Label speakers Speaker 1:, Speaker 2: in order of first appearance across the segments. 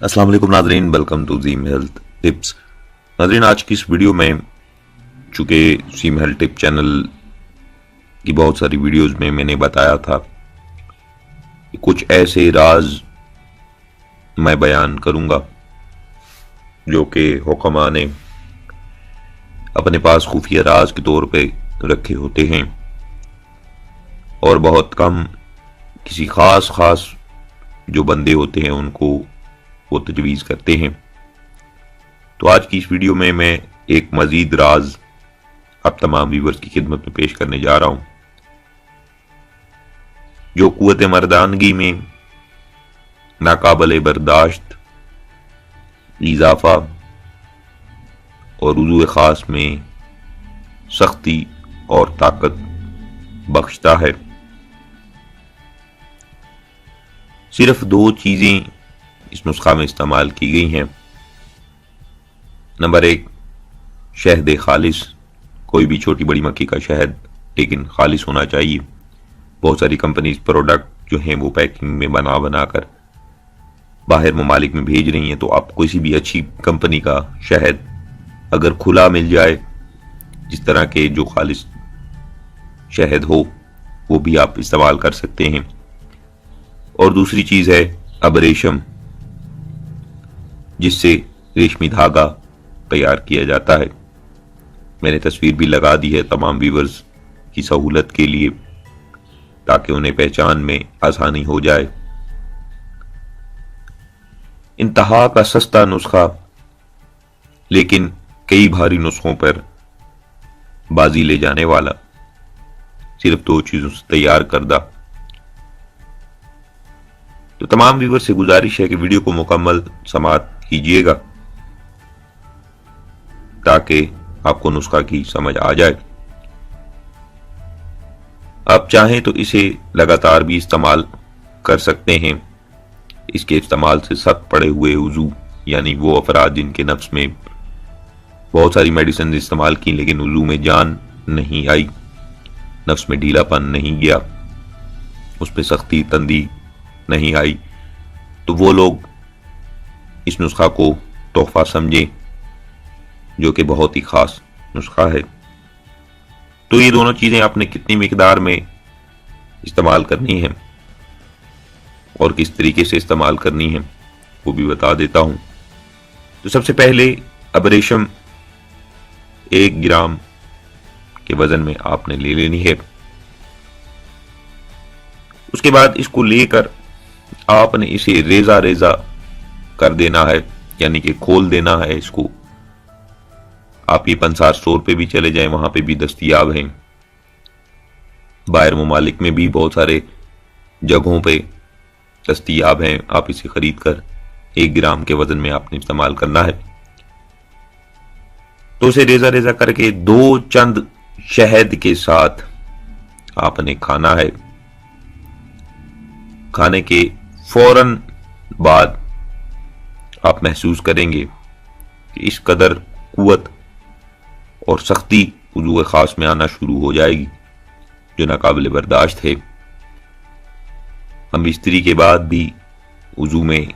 Speaker 1: अस्सलाम वालेकुम नाज़रीन, वेलकम टू ज़ीम हेल्थ टिप्स। नाज़रीन, आज की इस वीडियो में चूँकि ज़ीम हेल्थ टिप चैनल की बहुत सारी वीडियोस में मैंने बताया था कि कुछ ऐसे राज मैं बयान करूँगा जो कि हुक्मा ने अपने पास खुफिया राज के तौर पे रखे होते हैं और बहुत कम किसी खास जो बंदे होते हैं उनको वो तजवीज़ करते हैं। तो आज की इस वीडियो में मैं एक मज़ीद राज आप तमाम व्यूवर्स की खिदमत में पेश करने जा रहा हूं जो कुव्वत मर्दानगी में नाकाबिल बर्दाश्त, इजाफा और वुज़ू ख़ास में सख्ती और ताकत बख्शता है। सिर्फ दो चीज़ें इस नुस्खा में इस्तेमाल की गई हैं। नंबर 1, शहद खालिस, कोई भी छोटी बड़ी मक्खी का शहद, लेकिन खालिस होना चाहिए। बहुत सारी कंपनीज प्रोडक्ट जो हैं वो पैकिंग में बना कर बाहर ममालिक में भेज रही हैं, तो आप किसी भी अच्छी कंपनी का शहद अगर खुला मिल जाए, जिस तरह के जो खालिस शहद हो, वो भी आप इस्तेमाल कर सकते हैं। और दूसरी चीज़ है अब रेशम, जिससे रेशमी धागा तैयार किया जाता है। मैंने तस्वीर भी लगा दी है तमाम व्यूवर्स की सहूलत के लिए, ताकि उन्हें पहचान में आसानी हो जाए। इंतहा का सस्ता नुस्खा, लेकिन कई भारी नुस्खों पर बाजी ले जाने वाला, सिर्फ दो चीजों से तैयार करदा। तो तमाम व्यूवर्स से गुजारिश है कि वीडियो को मुकम्मल समाअत कीजिएगा ताकि आपको नुस्खा की समझ आ जाए। आप चाहें तो इसे लगातार भी इस्तेमाल कर सकते हैं। इसके इस्तेमाल से सख्त पड़े हुए वुजू, यानी वो अफराद जिनके नफ्स में बहुत सारी मेडिसिन इस्तेमाल की लेकिन वुजू में जान नहीं आई, नफ्स में ढीलापन नहीं गया, उसमें सख्ती तंदी नहीं आई, तो वो लोग इस नुस्खा को तोहफा समझें, जो कि बहुत ही खास नुस्खा है। तो ये दोनों चीजें आपने कितनी मिकदार में इस्तेमाल करनी है और किस तरीके से इस्तेमाल करनी है वो भी बता देता हूं। तो सबसे पहले अब रेशम 1 ग्राम के वजन में आपने ले लेनी है। उसके बाद इसको लेकर आपने इसे रेजा कर देना है, यानी कि खोल देना है इसको। आप ये पंसार स्टोर पे भी चले जाएं, वहां पे भी दस्तयाब हैं। बाहर ममालिक में भी बहुत सारे जगहों पे दस्तयाब हैं। आप इसे खरीद कर 1 ग्राम के वजन में आपने इस्तेमाल करना है। तो उसे रेजा करके 2 चंद शहद के साथ आपने खाना है। खाने के फौरन बाद आप महसूस करेंगे कि इस कदर कुव्वत और सख्ती वुज़ू खास में आना शुरू हो जाएगी जो नाकाबिल बर्दाश्त है। हम बिस्तरी के बाद भी वुज़ू में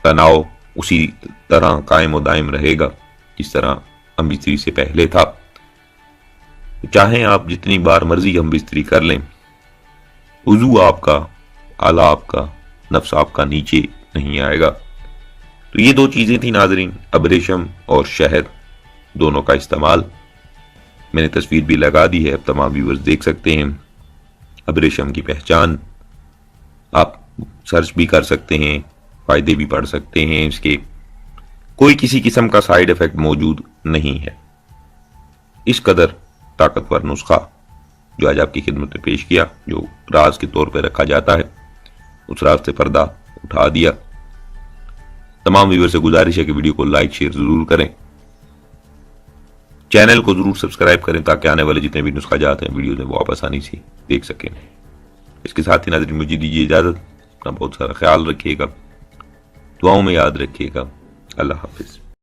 Speaker 1: तनाव उसी तरह कायम और दायम रहेगा जिस तरह हम बिस्तरी से पहले था। तो चाहें आप जितनी बार मर्जी हम बिस्तरी कर लें, वुज़ू आपका, आला आपका, नफ्स आपका नीचे नहीं आएगा। तो ये 2 चीजें थी नाजरीन, अब रेशम और शहद, दोनों का इस्तेमाल। मैंने तस्वीर भी लगा दी है, अब तमाम व्यूअर्स देख सकते हैं। अब रेशम की पहचान आप सर्च भी कर सकते हैं, फायदे भी पढ़ सकते हैं इसके। कोई किसी किस्म का साइड इफेक्ट मौजूद नहीं है। इस कदर ताकतवर नुस्खा जो आज आपकी खिदमत में पेश किया, जो राज के तौर पर रखा जाता है, उस राज से पर्दा उठा दिया। तमाम व्यूअर से गुजारिश है कि वीडियो को लाइक शेयर जरूर करें, चैनल को जरूर सब्सक्राइब करें ताकि आने वाले जितने भी नुस्खा जाते हैं वीडियो में वो आप आसानी से देख सकें। इसके साथ ही नाज़रीन मुझे दीजिए इजाजत। अपना बहुत सारा ख्याल रखिएगा, दुआओं में याद रखिएगा। अल्लाह हाफिज।